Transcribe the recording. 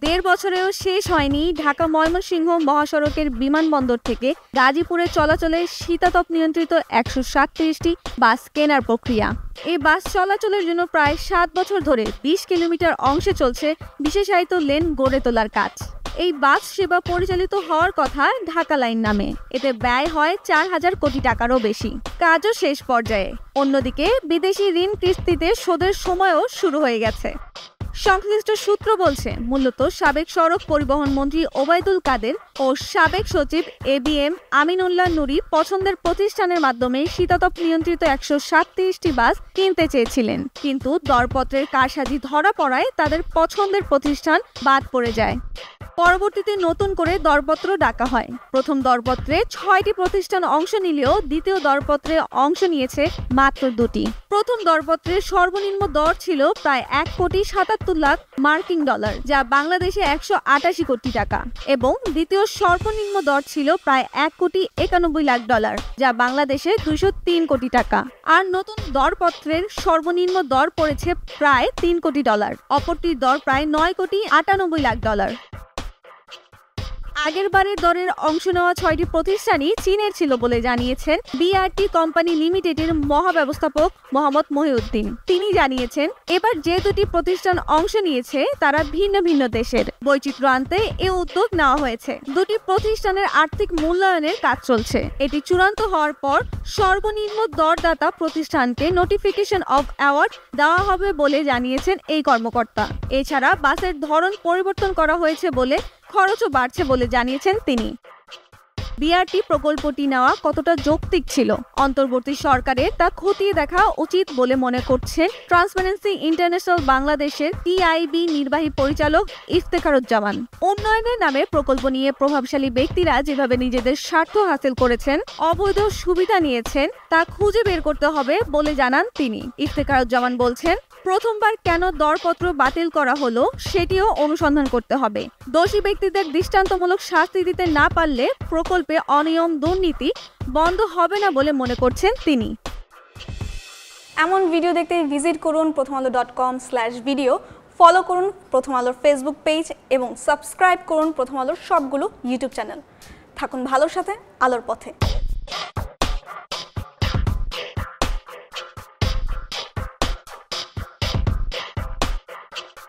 দেড় বছরেও শেষ হয়নি ঢাকা ময়মনসিংহ মহাসড়কের বিমানবন্দর থেকে গাজীপুরে চলাচলে শীতাতপ নিয়ন্ত্রিত ১৩৭টি বাস কেনার প্রক্রিয়া। এই বাস চলাচলের জন্য প্রায় ৭ বছর ধরে ২০ কিলোমিটার অংশে চলছে বিশেষায়িত লেন গড়ে তোলার কাজ। এই বাস সেবা পরিচালিত হওয়ার কথা ঢাকা লাইন নামে। এতে ব্যয় হয় ৪,০০০ কোটি টাকারও বেশি। কাজও শেষ পর্যায়ে। অন্যদিকে বিদেশি ঋণ কিস্তিতে শোধের সময়ও শুরু হয়ে গেছে। সংশ্লিষ্ট সূত্র বলছে, মূলত সাবেক সড়ক পরিবহন মন্ত্রী ওবায়দুল কাদের ও সাবেক সচিব ABM আমিনুল্লাহ নুরী পছন্দের প্রতিষ্ঠানের মাধ্যমে শীতাতপ নিয়ন্ত্রিত ১৩৭টি বাস কিনতে চেয়েছিলেন, কিন্তু দরপত্রের কারসাজি ধরা পড়ায় তাদের পছন্দের প্রতিষ্ঠান বাদ পড়ে যায়। পরবর্তীতে নতুন করে দরপত্র ডাকা হয়। প্রথম দরপত্রে ৬টি প্রতিষ্ঠান অংশ নিলেও দ্বিতীয় দরপত্রে অংশ নিয়েছে মাত্র ২টি। প্রথম দরপত্রের সর্বনিম্ন দর ছিল প্রায় ১,৭৭,০০,০০০ মার্কিন ডলার, যা বাংলাদেশে ১৮৮ কোটি টাকা, এবং দ্বিতীয় সর্বনিম্ন দর ছিল প্রায় ১,৯১,০০,০০০ ডলার, যা বাংলাদেশে ২০৩ কোটি টাকা। আর নতুন দরপত্রের সর্বনিম্ন দর পড়েছে প্রায় ৩ কোটি ডলার, অপরটির দর প্রায় ৯,৯৮,০০,০০০ ডলার। আগের বারের দরের অংশ নেওয়া ৬টি প্রতিষ্ঠানই চীনের ছিল বলে জানিয়েছেন বিআরটি কোম্পানি লিমিটেডের মহাব্যবস্থাপক মোহাম্মদ মহিউদ্দিন। তিনি জানিয়েছেন, এবার যে দুটি প্রতিষ্ঠান অংশ নিয়েছে তারা ভিন্ন ভিন্ন দেশের। বৈচিত্র্য আনতে এ উদ্যোগ নেওয়া হয়েছে। দুটি প্রতিষ্ঠানের আর্থিক মূল্যায়নের কাজ চলছে। এটি চূড়ান্ত হওয়ার পর সর্বনিম্ন দরদাতা প্রতিষ্ঠানকে নোটিফিকেশন অব অ্যাওয়ার্ড দেওয়া হবে বলে জানিয়েছেন এই কর্মকর্তা। এছাড়া বাসের ধরন পরিবর্তন করা হয়েছে বলে খরচও বাড়ছে বলে জানিয়েছেন তিনি। বিআরটি প্রকল্পটি নেওয়া কতটা যৌক্তিক ছিল অন্তর্বর্তী সরকারের তা খতিয়ে দেখা উচিত বলে মনে করছেন ট্রান্সপারেন্সি ইন্টারন্যাশনাল বাংলাদেশের TIB নির্বাহী পরিচালক ইফতেখারুজ্জামান। উন্নয়নের নামে প্রকল্প নিয়ে প্রভাবশালী ব্যক্তিরা যেভাবে নিজেদের স্বার্থ হাসিল করেছেন, অবৈধ সুবিধা নিয়েছেন, তা খুঁজে বের করতে হবে বলে জানান তিনি। ইফতেখারুজ্জামান বলছেন, প্রথমবার কেন দরপত্র বাতিল করা হলো সেটিও অনুসন্ধান করতে হবে। দোষী ব্যক্তিদের দৃষ্টান্তমূলক শাস্তি দিতে না পারলে প্রকল্পে অনিয়ম দুর্নীতি বন্ধ হবে না বলে মনে করছেন তিনি। এমন ভিডিও দেখতে ভিজিট করুন prothomalo.com/video, ফলো করুন প্রথম আলোর ফেসবুক পেজ এবং সাবস্ক্রাইব করুন প্রথম আলোর সবগুলো ইউটিউব চ্যানেল। থাকুন ভালোর সাথে, আলোর পথে।